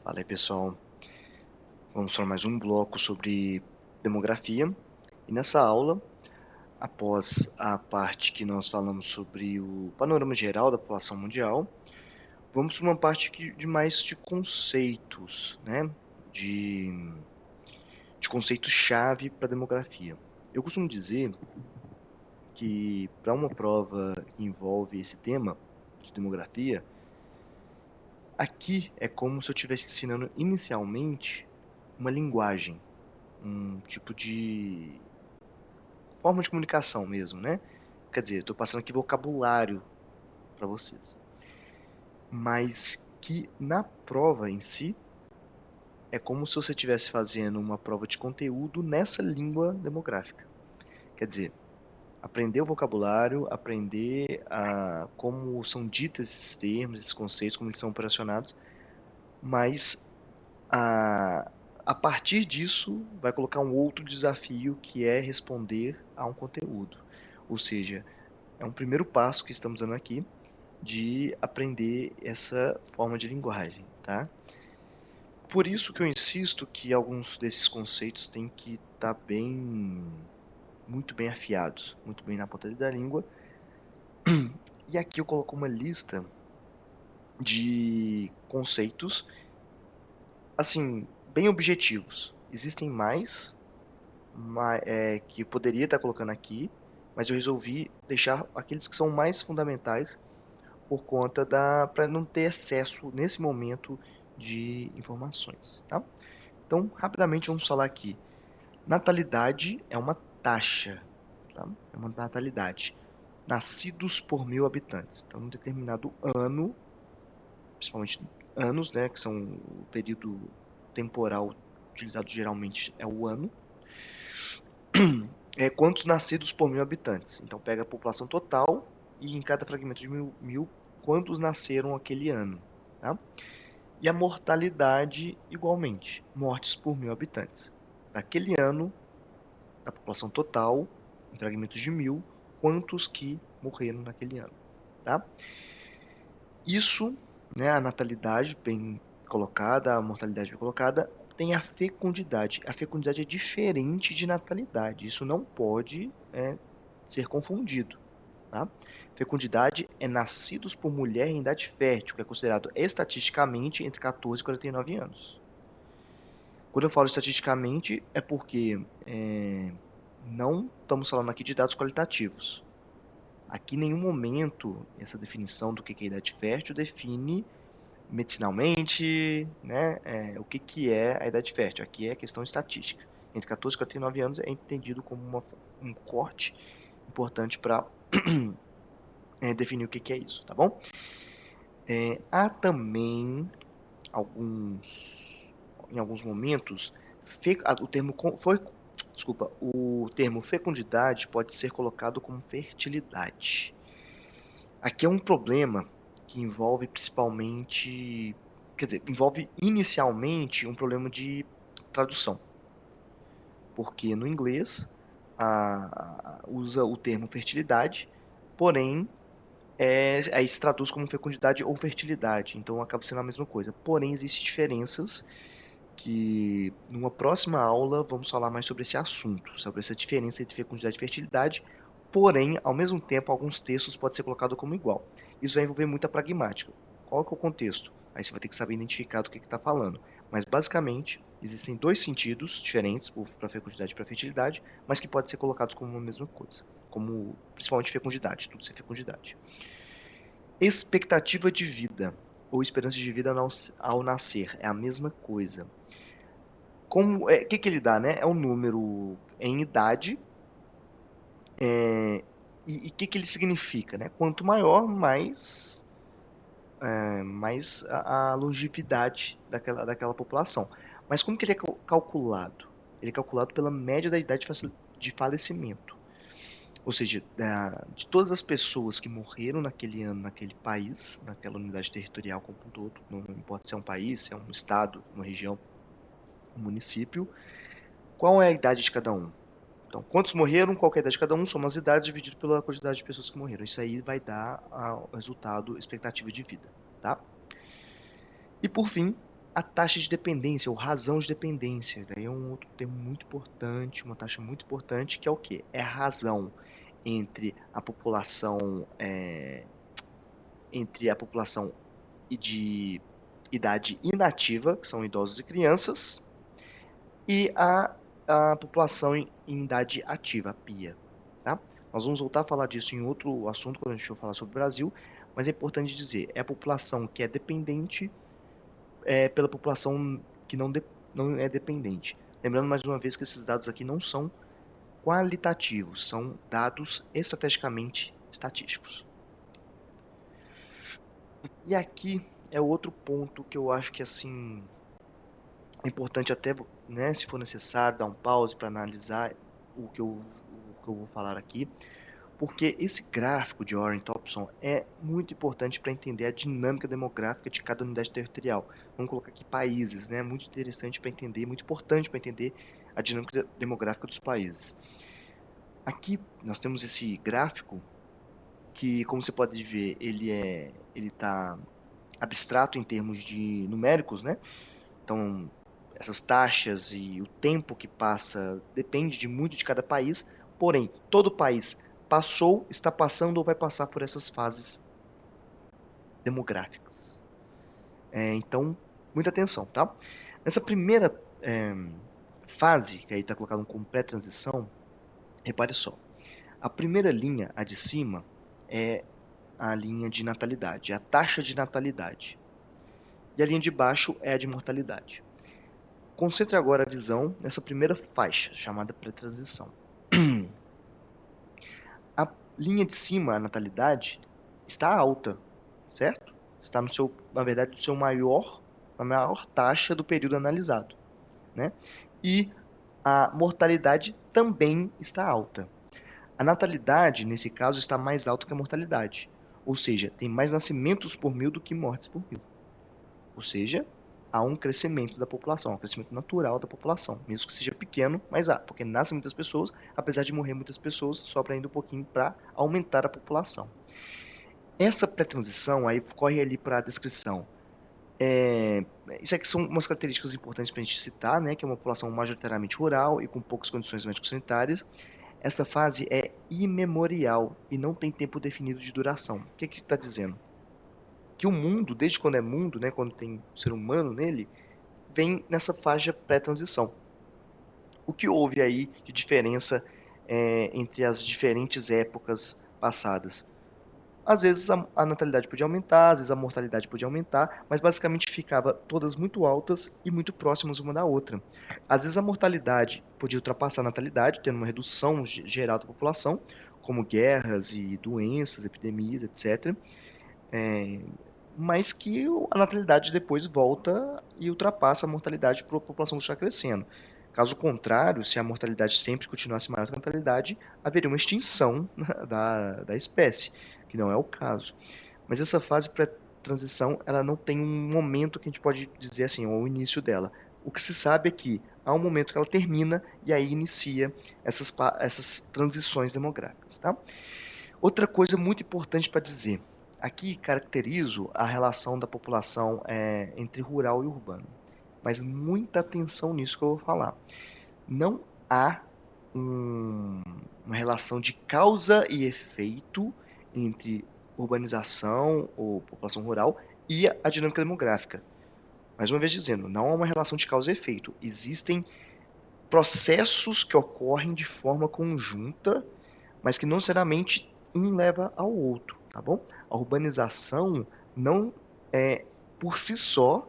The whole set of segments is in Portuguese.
Fala aí, pessoal. Vamos para mais um bloco sobre demografia. E nessa aula, após a parte que nós falamos sobre o panorama geral da população mundial, vamos para uma parte de mais de conceitos, né? De, de conceitos-chave para demografia. Eu costumo dizer que para uma prova que envolve esse tema de demografia, aqui é como se eu estivesse ensinando inicialmente uma linguagem, um tipo de forma de comunicação mesmo, né? Quer dizer, estou passando aqui vocabulário para vocês. Mas que na prova em si, é como se você estivesse fazendo uma prova de conteúdo nessa língua demográfica. Quer dizer, aprender o vocabulário, aprender como são ditos esses termos, esses conceitos, como eles são operacionados, mas a, a partir disso vai colocar um outro desafio que é responder a um conteúdo. Ou seja, é um primeiro passo que estamos dando aqui de aprender essa forma de linguagem, tá? Por isso que eu insisto que alguns desses conceitos têm que estar muito bem afiados, muito bem na ponta da língua. E aqui eu coloco uma lista de conceitos, assim, bem objetivos. Existem mais, que eu poderia estar colocando aqui, mas eu resolvi deixar aqueles que são mais fundamentais por conta para não ter excesso nesse momento de informações, tá? Então, rapidamente vamos falar aqui. Natalidade é uma taxa, tá? É uma natalidade. Nascidos por 1.000 habitantes. Então, um determinado ano, principalmente anos, né, que são o período temporal utilizado geralmente é o ano. Quantos nascidos por 1.000 habitantes. Então, pega a população total e em cada fragmento de mil, quantos nasceram aquele ano, tá? E a mortalidade, igualmente, mortes por 1.000 habitantes. Daquele ano, da população total, em fragmentos de 1.000, quantos que morreram naquele ano, tá? Isso, né, a natalidade bem colocada, a mortalidade bem colocada, tem a fecundidade. A fecundidade é diferente de natalidade. Isso não pode ser confundido, tá? Fecundidade é nascidos por mulher em idade fértil, que é considerado estatisticamente entre 14 e 49 anos. Quando eu falo estatisticamente, é porque não estamos falando aqui de dados qualitativos. Aqui, em nenhum momento, essa definição do que é idade fértil define medicinalmente, né, o que é a idade fértil. Aqui é questão estatística. Entre 14 e 49 anos é entendido como um corte importante para definir o que é isso, tá bom? Há também em alguns momentos, o termo desculpa, o termo fecundidade pode ser colocado como fertilidade. Aqui é um problema que envolve principalmente, quer dizer, envolve inicialmente um problema de tradução, porque no inglês usa o termo fertilidade, porém aí se traduz como fecundidade ou fertilidade, então acaba sendo a mesma coisa. Porém, existem diferenças que numa próxima aula vamos falar mais sobre esse assunto, sobre essa diferença entre fecundidade e fertilidade, porém, ao mesmo tempo, alguns textos podem ser colocados como igual. Isso vai envolver muita pragmática. Qual que é o contexto? Aí você vai ter que saber identificar do que está falando. Mas, basicamente, existem dois sentidos diferentes para fecundidade e para fertilidade, mas que podem ser colocados como uma mesma coisa, como principalmente fecundidade, tudo ser fecundidade. Expectativa de vida ou esperança de vida ao nascer é a mesma coisa. Que ele dá, né? É um número em idade. E o que ele significa, né? Quanto maior, mais a longevidade daquela população. Mas como que ele é calculado? Ele é calculado pela média da idade de falecimento. Ou seja, de todas as pessoas que morreram naquele ano, naquele país, naquela unidade territorial como um todo, não importa se é um país, se é um estado, uma região, um município, qual é a idade de cada um? Então, quantos morreram, qual é a idade de cada um, soma as idades dividido pela quantidade de pessoas que morreram. Isso aí vai dar o resultado expectativa de vida, tá? E por fim, a taxa de dependência, ou razão de dependência. Daí é um outro termo muito importante, uma taxa muito importante, que é o quê? É a razão entre a população, de idade inativa, que são idosos e crianças, e a população em idade ativa, a PIA, tá? Nós vamos voltar a falar disso em outro assunto, quando a gente for falar sobre o Brasil, mas é importante dizer, é a população que é dependente pela população que não é dependente. Lembrando mais uma vez que esses dados aqui não são qualitativos, são dados estrategicamente estatísticos. E aqui é outro ponto que eu acho que assim é importante até, né, se for necessário, dar um pause para analisar o que eu vou falar aqui, porque esse gráfico de Warren Thompson é muito importante para entender a dinâmica demográfica de cada unidade territorial. Vamos colocar aqui países, né? Muito interessante para entender, muito importante para entender a dinâmica demográfica dos países. Aqui nós temos esse gráfico que, como você pode ver, ele está abstrato em termos de numéricos, né? Então, essas taxas e o tempo que passa depende de muito de cada país, porém, todo país passou, está passando ou vai passar por essas fases demográficas. Então, muita atenção, tá? Nessa primeira fase, que aí está colocado como pré-transição, repare só. A primeira linha, a de cima, é a linha de natalidade, é a taxa de natalidade. E a linha de baixo é a de mortalidade. Concentre agora a visão nessa primeira faixa, chamada pré-transição. A linha de cima, a natalidade, está alta, certo? Está na verdade, na maior taxa do período analisado, né? E a mortalidade também está alta. A natalidade, nesse caso, está mais alta que a mortalidade. Ou seja, tem mais nascimentos por mil do que mortes por mil. Ou seja, há um crescimento da população, um crescimento natural da população, mesmo que seja pequeno, mas há, porque nascem muitas pessoas, apesar de morrer muitas pessoas, sobra ainda um pouquinho para aumentar a população. Essa pré-transição, aí corre ali para a descrição. Isso aqui são umas características importantes para a gente citar, né, que é uma população majoritariamente rural e com poucas condições médico-sanitárias. Essa fase é imemorial e não tem tempo definido de duração. O que está dizendo? Que o mundo, desde quando é mundo, né, quando tem ser humano nele, vem nessa faixa pré-transição. O que houve aí de diferença entre as diferentes épocas passadas? Às vezes a natalidade podia aumentar, às vezes a mortalidade podia aumentar, mas basicamente ficava todas muito altas e muito próximas uma da outra. Às vezes a mortalidade podia ultrapassar a natalidade, tendo uma redução geral da população, como guerras e doenças, epidemias, etc. Mas que a natalidade depois volta e ultrapassa a mortalidade para a população que está crescendo. Caso contrário, se a mortalidade sempre continuasse maior que a natalidade, haveria uma extinção da espécie, que não é o caso. Mas essa fase pré-transição, ela não tem um momento que a gente pode dizer assim, ou o início dela. O que se sabe é que há um momento que ela termina e aí inicia essas transições demográficas, tá? Outra coisa muito importante para dizer. Aqui caracterizo a relação da população entre rural e urbano. Mas muita atenção nisso que eu vou falar. Não há uma relação de causa e efeito entre urbanização ou população rural e a dinâmica demográfica. Mais uma vez dizendo, não há uma relação de causa e efeito. Existem processos que ocorrem de forma conjunta, mas que não necessariamente um leva ao outro, tá bom? A urbanização não por si só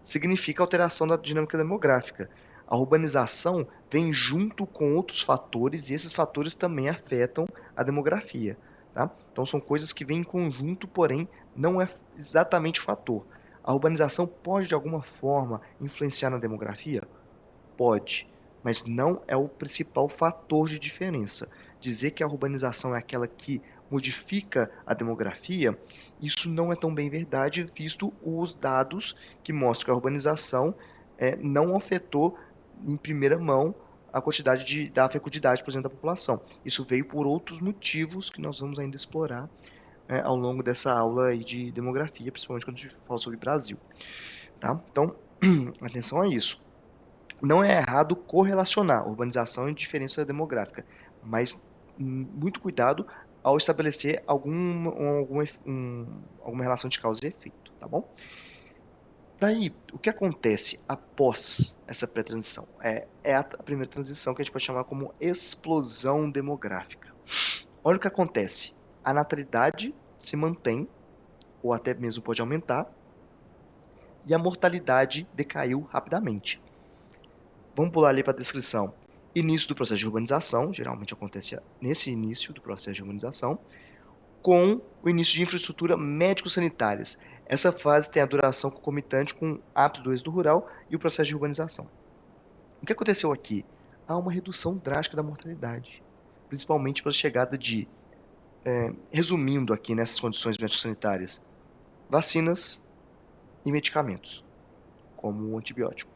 significa alteração da dinâmica demográfica. A urbanização vem junto com outros fatores e esses fatores também afetam a demografia, tá? Então são coisas que vêm em conjunto, porém não é exatamente o fator. A urbanização pode de alguma forma influenciar na demografia? Pode, mas não é o principal fator de diferença. Dizer que a urbanização é aquela que modifica a demografia, isso não é tão bem verdade, visto os dados que mostram que a urbanização não afetou em primeira mão a quantidade da fecundidade, por exemplo, da população. Isso veio por outros motivos que nós vamos ainda explorar ao longo dessa aula aí de demografia, principalmente quando a gente fala sobre Brasil. Tá? Então, Atenção a isso. Não é errado correlacionar urbanização e diferença demográfica, mas muito cuidado ao estabelecer alguma relação de causa e efeito, tá bom? Daí, o que acontece após essa pré-transição? É a primeira transição que a gente pode chamar como explosão demográfica. Olha o que acontece. A natalidade se mantém, ou até mesmo pode aumentar, e a mortalidade decaiu rapidamente. Vamos pular ali para a descrição. Início do processo de urbanização, geralmente acontece nesse início do processo de urbanização, com o início de infraestrutura médico-sanitárias. Essa fase tem a duração concomitante com o ápice do êxodo rural e o processo de urbanização. O que aconteceu aqui? Há uma redução drástica da mortalidade, principalmente pela chegada de, resumindo aqui nessas condições médico-sanitárias, vacinas e medicamentos, como o antibiótico.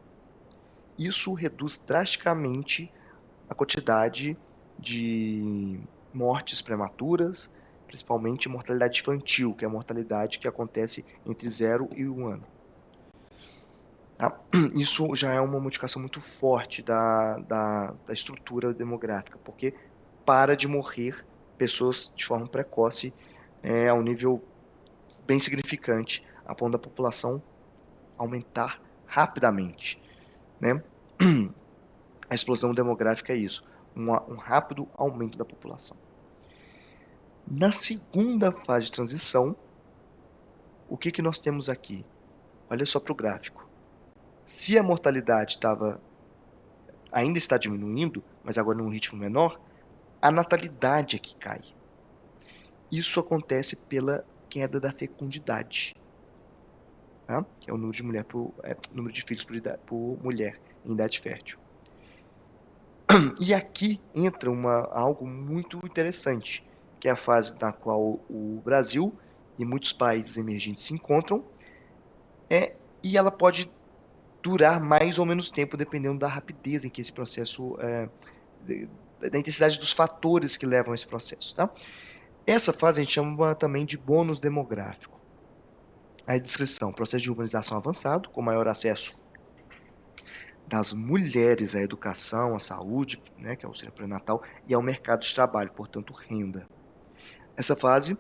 Isso reduz drasticamente a quantidade de mortes prematuras, principalmente mortalidade infantil, que é a mortalidade que acontece entre 0 e 1 ano. Tá? Isso já é uma modificação muito forte da estrutura demográfica, porque para de morrer pessoas de forma precoce a um nível bem significante, a ponto da população aumentar rapidamente, né? A explosão demográfica é isso, um rápido aumento da população. Na segunda fase de transição, o que nós temos aqui? Olha só para o gráfico. Se a mortalidade ainda está diminuindo, mas agora num ritmo menor, a natalidade é que cai. Isso acontece pela queda da fecundidade, tá? Que é o número de filhos por mulher em idade fértil. E aqui entra algo muito interessante, que é a fase na qual o Brasil e muitos países emergentes se encontram, e ela pode durar mais ou menos tempo, dependendo da rapidez em que esse processo, da intensidade dos fatores que levam a esse processo, tá? Essa fase a gente chama também de bônus demográfico. A descrição: processo de urbanização avançado, com maior acesso das mulheres à educação, à saúde, né, que é o auxílio pré-natal, e ao mercado de trabalho, portanto, renda. Essa fase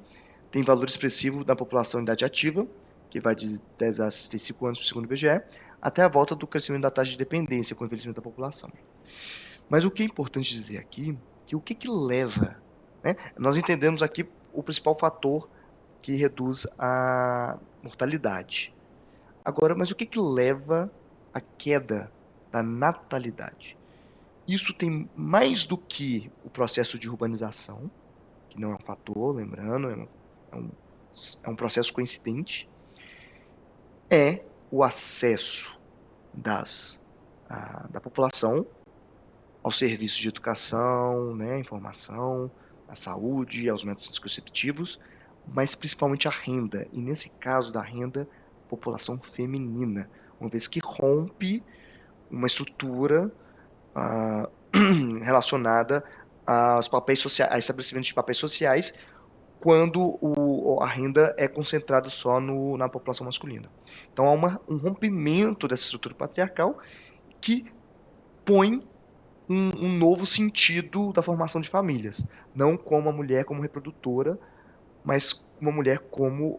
tem valor expressivo da população em idade ativa, que vai de 10 a 65 anos, segundo o IBGE, até a volta do crescimento da taxa de dependência com o envelhecimento da população. Mas o que é importante dizer aqui, que o que leva, né? Nós entendemos aqui o principal fator que reduz a mortalidade. Agora, mas o que leva à queda da natalidade? Isso tem mais do que o processo de urbanização, que não é um fator, lembrando, é um processo coincidente, é o acesso da população aos serviços de educação, né, informação, à saúde, aos métodos anticonceptivos, mas principalmente a renda, e nesse caso da renda, população feminina, uma vez que rompe uma estrutura relacionada aos papéis sociais, a estabelecimento de papéis sociais, quando a renda é concentrada só na população masculina. Então há um rompimento dessa estrutura patriarcal que põe um novo sentido da formação de famílias. Não como a mulher como reprodutora, mas uma mulher como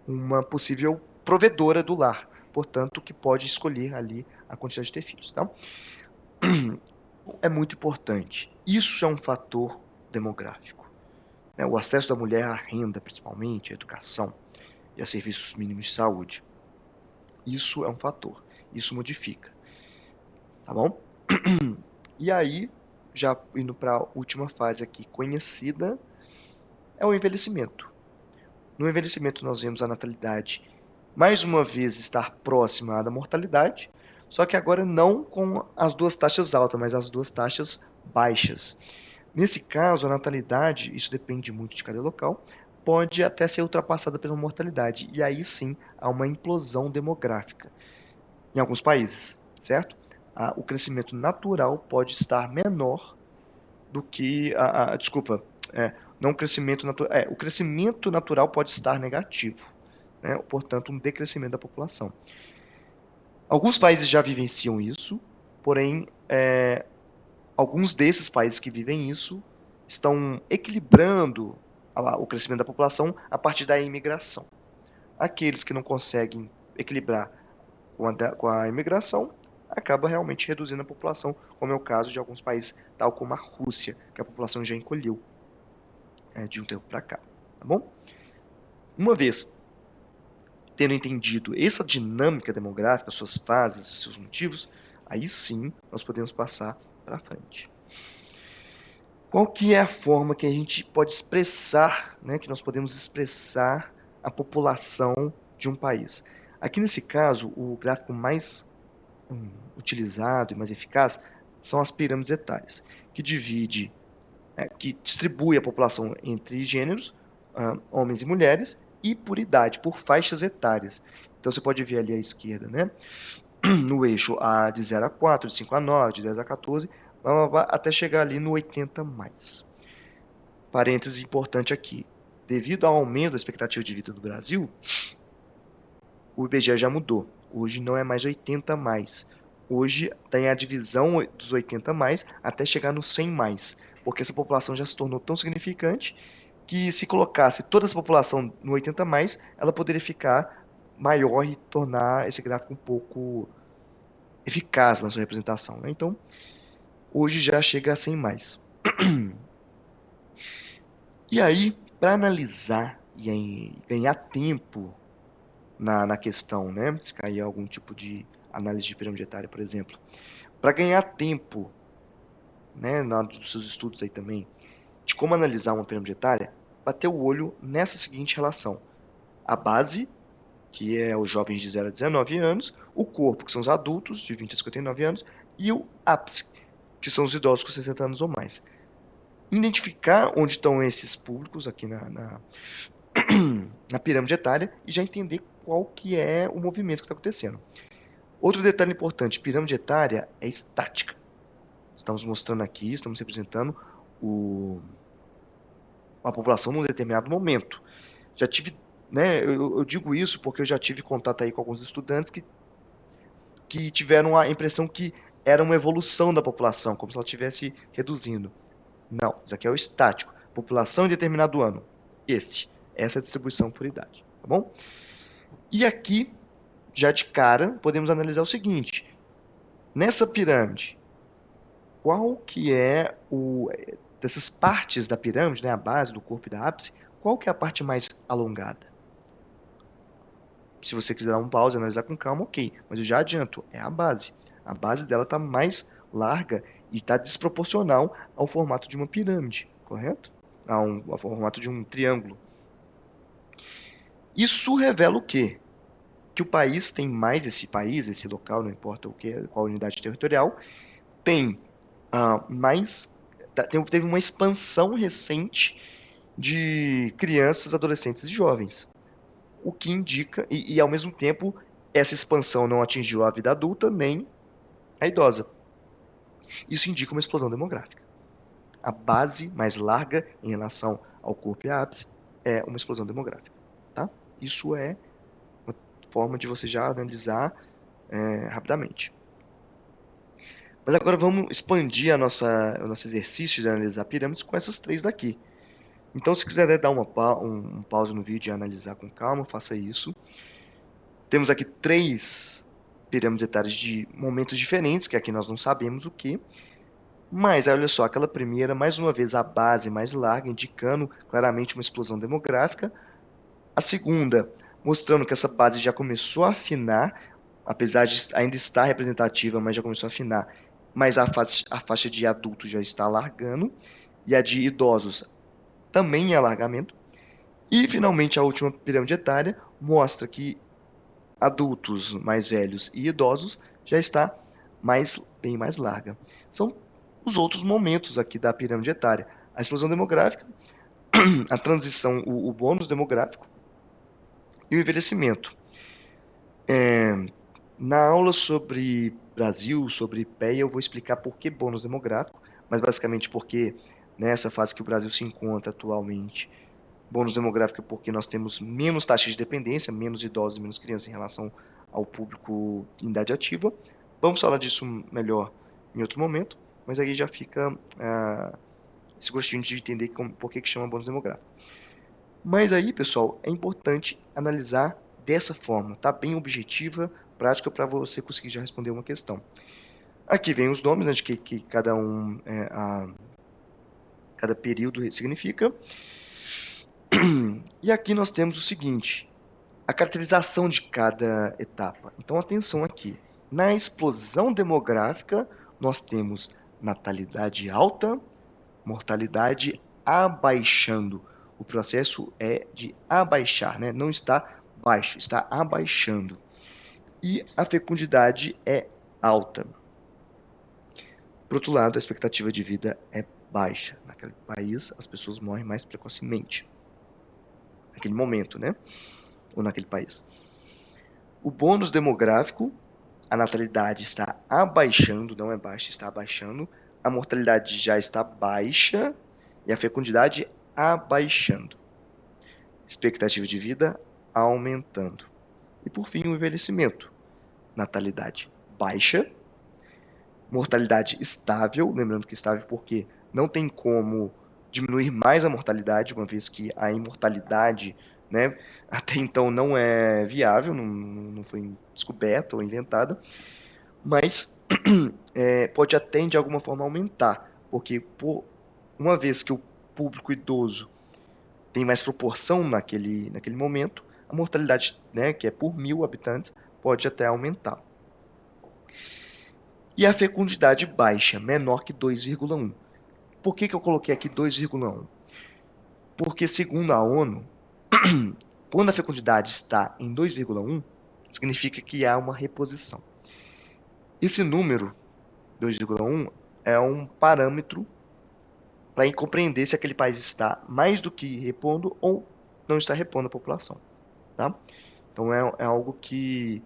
uma possível provedora do lar. Portanto, que pode escolher ali a quantidade de ter filhos. Tá? É muito importante. Isso é um fator demográfico. Né? O acesso da mulher à renda, principalmente, à educação e a serviços mínimos de saúde. Isso é um fator. Isso modifica. Tá bom? E aí, já indo para a última fase aqui conhecida, é o envelhecimento. No envelhecimento nós vemos a natalidade mais uma vez estar próxima da mortalidade, só que agora não com as duas taxas altas, mas as duas taxas baixas. Nesse caso, a natalidade, isso depende muito de cada local, pode até ser ultrapassada pela mortalidade, e aí sim há uma implosão demográfica em alguns países, certo? O crescimento natural pode estar menor do que desculpa, não o crescimento natural, o crescimento natural pode estar negativo, né? Portanto, um decrescimento da população. Alguns países já vivenciam isso, porém, alguns desses países que vivem isso estão equilibrando o crescimento da população a partir da imigração. Aqueles que não conseguem equilibrar com a imigração acaba realmente reduzindo a população, como é o caso de alguns países, tal como a Rússia, que a população já encolheu de um tempo para cá, tá bom? Uma vez tendo entendido essa dinâmica demográfica, suas fases, seus motivos, aí sim nós podemos passar para frente. Qual que é a forma que a gente pode expressar, né, que nós podemos expressar a população de um país? Aqui nesse caso, o gráfico mais utilizado e mais eficaz são as pirâmides etárias, que que distribui a população entre gêneros, homens e mulheres, e por idade, por faixas etárias. Então você pode ver ali à esquerda, né? No eixo de 0 a 4, de 5 a 9, de 10 a 14, até chegar ali no 80 mais. Parênteses importante aqui. Devido ao aumento da expectativa de vida do Brasil, o IBGE já mudou. Hoje não é mais 80 mais. Hoje tem a divisão dos 80 mais até chegar no 100 mais, porque essa população já se tornou tão significante que se colocasse toda essa população no 80 mais, ela poderia ficar maior e tornar esse gráfico um pouco eficaz na sua representação, né? Então, hoje já chega a 100 mais. E aí, para analisar e ganhar tempo na questão, né? Se cair algum tipo de análise de pirâmide etária, por exemplo. Para ganhar tempo, né, dos seus estudos aí também, de como analisar uma pirâmide etária, bater o olho nessa seguinte relação. A base, que é os jovens de 0 a 19 anos, o corpo, que são os adultos, de 20 a 59 anos, e o ápice, que são os idosos com 60 anos ou mais. Identificar onde estão esses públicos aqui na pirâmide etária e já entender qual que é o movimento que está acontecendo. Outro detalhe importante, pirâmide etária é estática. Estamos mostrando aqui, estamos representando a população num determinado momento. Já tive, né, eu digo isso porque eu já tive contato aí com alguns estudantes que tiveram a impressão que era uma evolução da população, como se ela estivesse reduzindo. Não, isso aqui é o estático. População em determinado ano. Essa é a distribuição por idade, tá bom? E aqui, já de cara, podemos analisar o seguinte. Nessa pirâmide, qual que é dessas partes da pirâmide, né, a base do corpo e da ápice, qual que é a parte mais alongada? Se você quiser dar um pause e analisar com calma, ok. Mas eu já adianto, é a base. A base dela está mais larga e está desproporcional ao formato de uma pirâmide, correto? Ao formato de um triângulo. Isso revela o quê? Que o país tem mais, esse local, não importa o que, qual unidade territorial, tem teve uma expansão recente de crianças, adolescentes e jovens. O que indica, e ao mesmo tempo, essa expansão não atingiu a vida adulta nem a idosa. Isso indica uma explosão demográfica. A base mais larga em relação ao corpo e à ápice é uma explosão demográfica. Tá? Isso é uma forma de você já analisar rapidamente. Mas agora vamos expandir o nosso exercício de analisar pirâmides com essas três daqui. Então, se quiser dar um pause no vídeo e analisar com calma, faça isso. Temos aqui três pirâmides etárias de momentos diferentes, que aqui nós não sabemos o que. Mas, olha só, aquela primeira, mais uma vez, a base mais larga, indicando claramente uma explosão demográfica. A segunda, mostrando que essa base já começou a afinar, apesar de ainda estar representativa, mas já começou a afinar. Mas a faixa de adultos já está alargando. E a de idosos também em alargamento. E, finalmente, a última pirâmide etária mostra que adultos mais velhos e idosos já está bem mais larga. São os outros momentos aqui da pirâmide etária. A explosão demográfica, a transição, o bônus demográfico e o envelhecimento. Na aula sobre Brasil, sobre IPEA, eu vou explicar por que bônus demográfico, mas basicamente porque nessa fase que o Brasil se encontra atualmente, Bônus demográfico porque nós temos menos taxa de dependência, menos idosos e menos crianças em relação ao público em idade ativa. Vamos falar disso melhor em outro momento, mas aí já fica esse gostinho de entender por que chama bônus demográfico. Mas aí, pessoal, é importante analisar dessa forma, tá? Bem objetiva, prática, para você conseguir já responder uma questão. Aqui vem os nomes, né, de que cada período significa. E aqui nós temos o seguinte, a caracterização de cada etapa. Então, atenção aqui. Na explosão demográfica, nós temos natalidade alta, mortalidade abaixando. O processo é de abaixar, né? Não está baixo, está abaixando. E a fecundidade é alta. Por outro lado, a expectativa de vida é baixa. Naquele país, as pessoas morrem mais precocemente. Naquele momento, né? Ou naquele país. O bônus demográfico, a natalidade está abaixando, não é baixa, está abaixando. A mortalidade já está baixa e a fecundidade abaixando. Expectativa de vida aumentando. E por fim, o envelhecimento. Natalidade baixa, mortalidade estável, lembrando que estável porque não tem como diminuir mais a mortalidade, uma vez que a imortalidade, né, até então não é viável, não foi descoberta ou inventada, mas pode até de alguma forma aumentar, porque uma vez que o público idoso tem mais proporção naquele momento, a mortalidade, né, que é por 1.000 habitantes, pode até aumentar. E a fecundidade baixa, menor que 2,1. Por que eu coloquei aqui 2,1? Porque, segundo a ONU, quando a fecundidade está em 2,1, significa que há uma reposição. Esse número, 2,1, é um parâmetro para compreender se aquele país está mais do que repondo ou não está repondo a população. Tá? Então, é algo que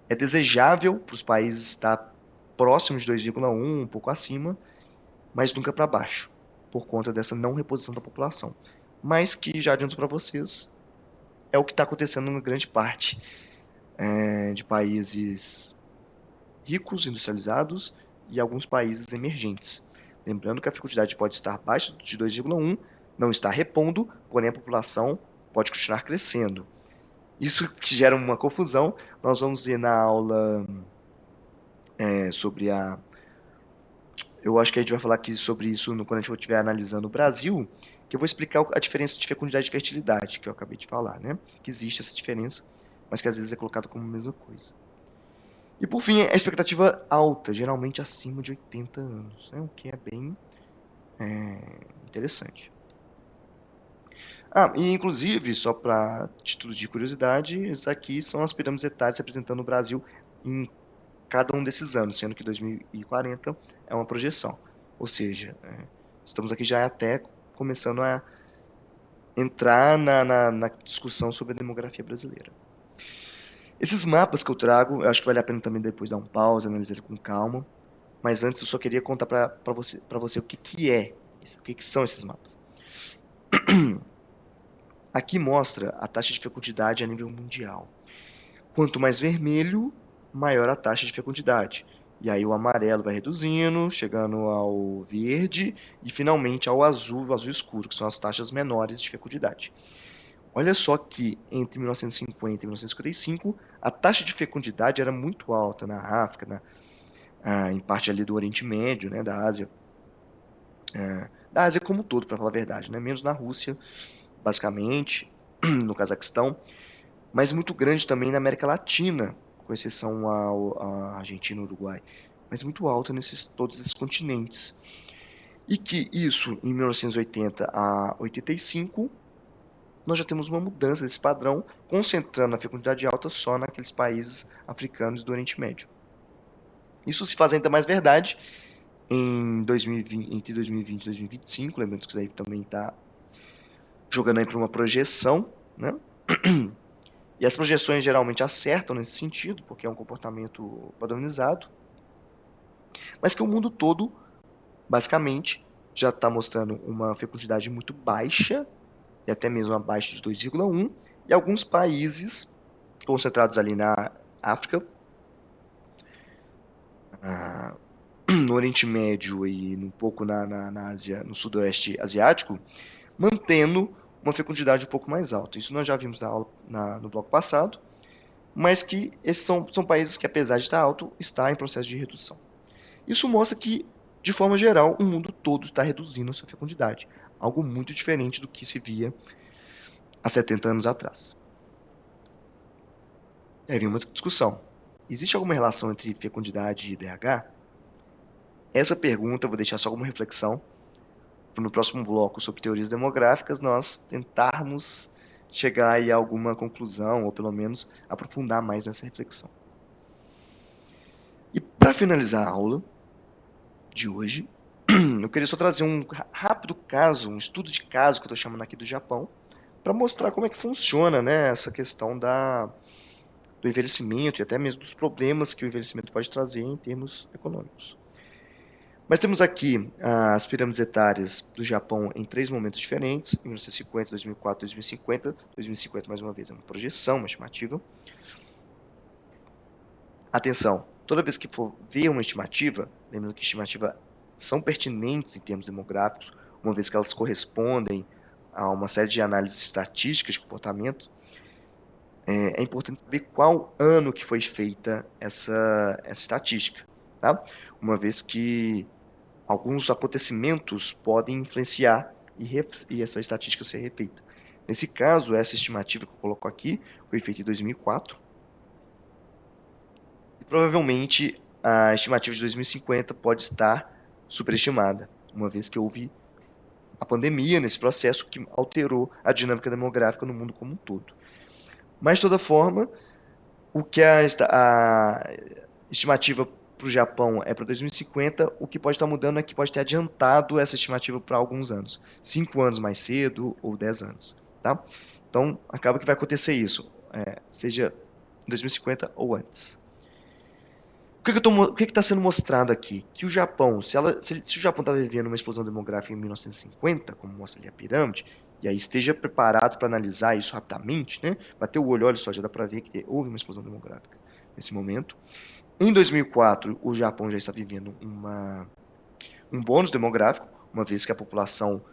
é desejável para os países estar próximos de 2,1, um pouco acima, mas nunca para baixo, por conta dessa não reposição da população. Mas que, já adianto para vocês, é o que está acontecendo em grande parte de países ricos, industrializados e alguns países emergentes. Lembrando que a fecundidade pode estar abaixo de 2,1, não está repondo, porém a população pode continuar crescendo. Isso que gera uma confusão. Nós vamos ver na aula sobre a. Eu acho que a gente vai falar aqui sobre isso quando a gente estiver analisando o Brasil, que eu vou explicar a diferença de fecundidade e fertilidade, que eu acabei de falar, né? Que existe essa diferença, mas que às vezes é colocado como a mesma coisa. E por fim, a expectativa alta, geralmente acima de 80 anos, né? O que é bem interessante. E inclusive, só para título de curiosidade, essas aqui são as pirâmides etárias representando o Brasil em cada um desses anos, sendo que 2040 é uma projeção. Ou seja, estamos aqui já até começando a entrar na discussão sobre a demografia brasileira. Esses mapas que eu trago, eu acho que vale a pena também depois dar um pause, analisar ele com calma. Mas antes eu só queria contar para você o que é isso, o que são esses mapas. Aqui mostra a taxa de fecundidade a nível mundial. Quanto mais vermelho, maior a taxa de fecundidade. E aí o amarelo vai reduzindo, chegando ao verde e finalmente ao azul, o azul escuro, que são as taxas menores de fecundidade. Olha só que entre 1950 e 1955, a taxa de fecundidade era muito alta na África, em parte ali do Oriente Médio, né, da Ásia. Da Ásia como um todo, para falar a verdade, né? Menos na Rússia, basicamente, no Cazaquistão, mas muito grande também na América Latina, com exceção à Argentina e Uruguai, mas muito alta nesses todos esses continentes. E que isso, em 1980 a 85, nós já temos uma mudança desse padrão, concentrando a fecundidade alta só naqueles países africanos do Oriente Médio. Isso se faz ainda mais verdade em 2020, entre 2020 e 2025, lembrando que isso aí também está jogando aí para uma projeção, né? E as projeções geralmente acertam nesse sentido, porque é um comportamento padronizado, mas que o mundo todo, basicamente, já está mostrando uma fecundidade muito baixa e até mesmo abaixo de 2,1, e alguns países concentrados ali na África, no Oriente Médio e um pouco na Ásia, no Sudoeste Asiático, mantendo uma fecundidade um pouco mais alta. Isso nós já vimos no bloco passado, mas que esses são países que, apesar de estar alto, está em processo de redução. Isso mostra que, de forma geral, o mundo todo está reduzindo a sua fecundidade, algo muito diferente do que se via há 70 anos atrás. Aí vem uma discussão. Existe alguma relação entre fecundidade e IDH? Essa pergunta eu vou deixar só como reflexão. No próximo bloco sobre teorias demográficas, nós tentarmos chegar aí a alguma conclusão, ou pelo menos aprofundar mais nessa reflexão. E para finalizar a aula de hoje, eu queria só trazer um rápido caso, um estudo de caso que eu estou chamando aqui do Japão, para mostrar como é que funciona, né, essa questão do envelhecimento e até mesmo dos problemas que o envelhecimento pode trazer em termos econômicos. Mas temos aqui as pirâmides etárias do Japão em 3 momentos diferentes, 1950, 2004, 2050. 2050, mais uma vez, é uma projeção, uma estimativa. Atenção, toda vez que for ver uma estimativa, lembrando que estimativas são pertinentes em termos demográficos, uma vez que elas correspondem a uma série de análises estatísticas de comportamento, é importante saber qual ano que foi feita essa estatística, tá? Uma vez que alguns acontecimentos podem influenciar e essa estatística ser refeita. Nesse caso, essa estimativa que eu coloco aqui foi feita em 2004. E provavelmente a estimativa de 2050 pode estar superestimada, uma vez que houve a pandemia nesse processo que alterou a dinâmica demográfica no mundo como um todo. Mas, de toda forma, o que a estimativa para o Japão é para 2050, o que pode estar mudando é que pode ter adiantado essa estimativa para alguns anos, 5 anos mais cedo ou 10 anos, tá? Então, acaba que vai acontecer isso, seja em 2050 ou antes. O que está sendo mostrado aqui? Que o Japão, se o Japão está vivendo uma explosão demográfica em 1950, como mostra ali a pirâmide, e aí esteja preparado para analisar isso rapidamente, né? Bater o olho, olha só, já dá para ver que houve uma explosão demográfica nesse momento. Em 2004, o Japão já está vivendo um bônus demográfico, uma vez que a população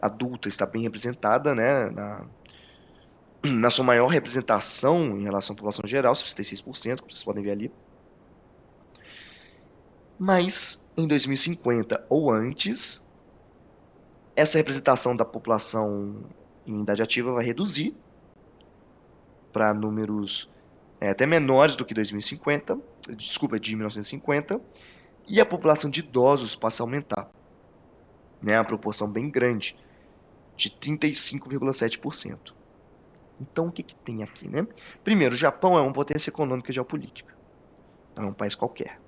adulta está bem representada, né, na sua maior representação em relação à população geral, 66%, como vocês podem ver ali. Mas, em 2050 ou antes, essa representação da população em idade ativa vai reduzir para números até menores do que 2050, desculpa, de 1950, e a população de idosos passa a aumentar, né, a proporção bem grande, de 35,7%. Então, o que tem aqui, né? Primeiro, o Japão é uma potência econômica e geopolítica, não é um país qualquer.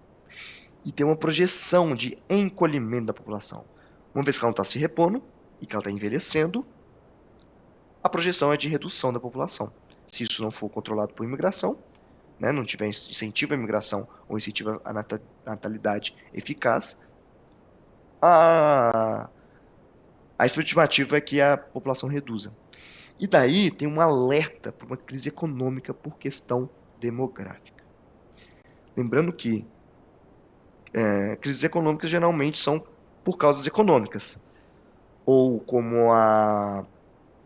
E tem uma projeção de encolhimento da população. Uma vez que ela não está se repondo e que ela está envelhecendo, a projeção é de redução da população. Se isso não for controlado por imigração, né, não tiver incentivo à imigração ou incentivo à natalidade eficaz, a estimativa é que a população reduza. E daí tem um alerta para uma crise econômica por questão demográfica. Lembrando que crises econômicas geralmente são por causas econômicas, ou como a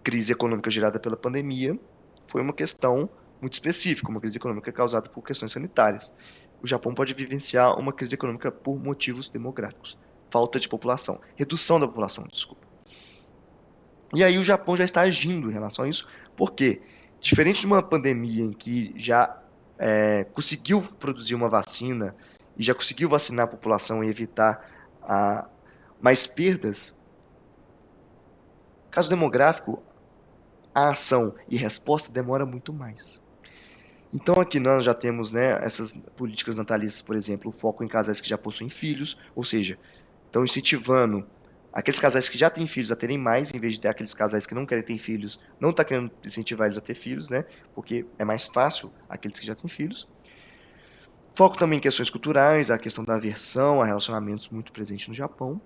crise econômica gerada pela pandemia foi uma questão muito específica, uma crise econômica causada por questões sanitárias. O Japão pode vivenciar uma crise econômica por motivos demográficos, falta de população, redução da população, desculpa. E aí o Japão já está agindo em relação a isso, porque, diferente de uma pandemia em que já conseguiu produzir uma vacina e já conseguiu vacinar a população e evitar mais perdas, caso demográfico, a ação e resposta demora muito mais. Então aqui nós já temos, né, essas políticas natalistas, por exemplo, o foco em casais que já possuem filhos, ou seja, estão incentivando aqueles casais que já têm filhos a terem mais, em vez de ter aqueles casais que não querem ter filhos, não está querendo incentivar eles a ter filhos, né, porque é mais fácil aqueles que já têm filhos. Foco também em questões culturais, a questão da aversão a relacionamentos muito presente no Japão.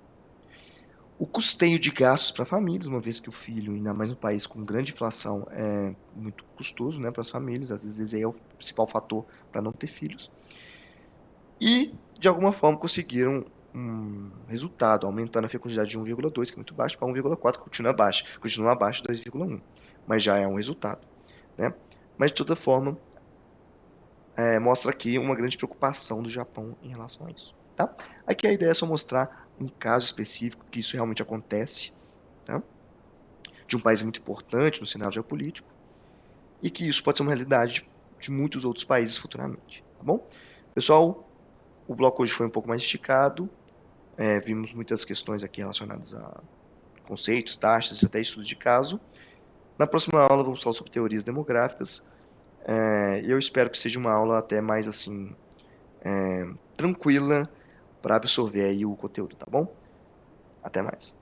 O custeio de gastos para famílias, uma vez que o filho, ainda mais no país com grande inflação, é muito custoso, né, para as famílias, às vezes é o principal fator para não ter filhos. E, de alguma forma, conseguiram um resultado, aumentando a fecundidade de 1,2, que é muito baixo, para 1,4, que continua abaixo de 2,1, mas já é um resultado, né? Mas, de toda forma, mostra aqui uma grande preocupação do Japão em relação a isso, tá? Aqui a ideia é só mostrar um caso específico que isso realmente acontece, tá? De um país muito importante no cenário geopolítico, e que isso pode ser uma realidade de muitos outros países futuramente, tá bom? Pessoal, o bloco hoje foi um pouco mais esticado, vimos muitas questões aqui relacionadas a conceitos, taxas, até estudos de caso. Na próxima aula vamos falar sobre teorias demográficas, e eu espero que seja uma aula até mais assim, tranquila para absorver aí o conteúdo, tá bom? Até mais.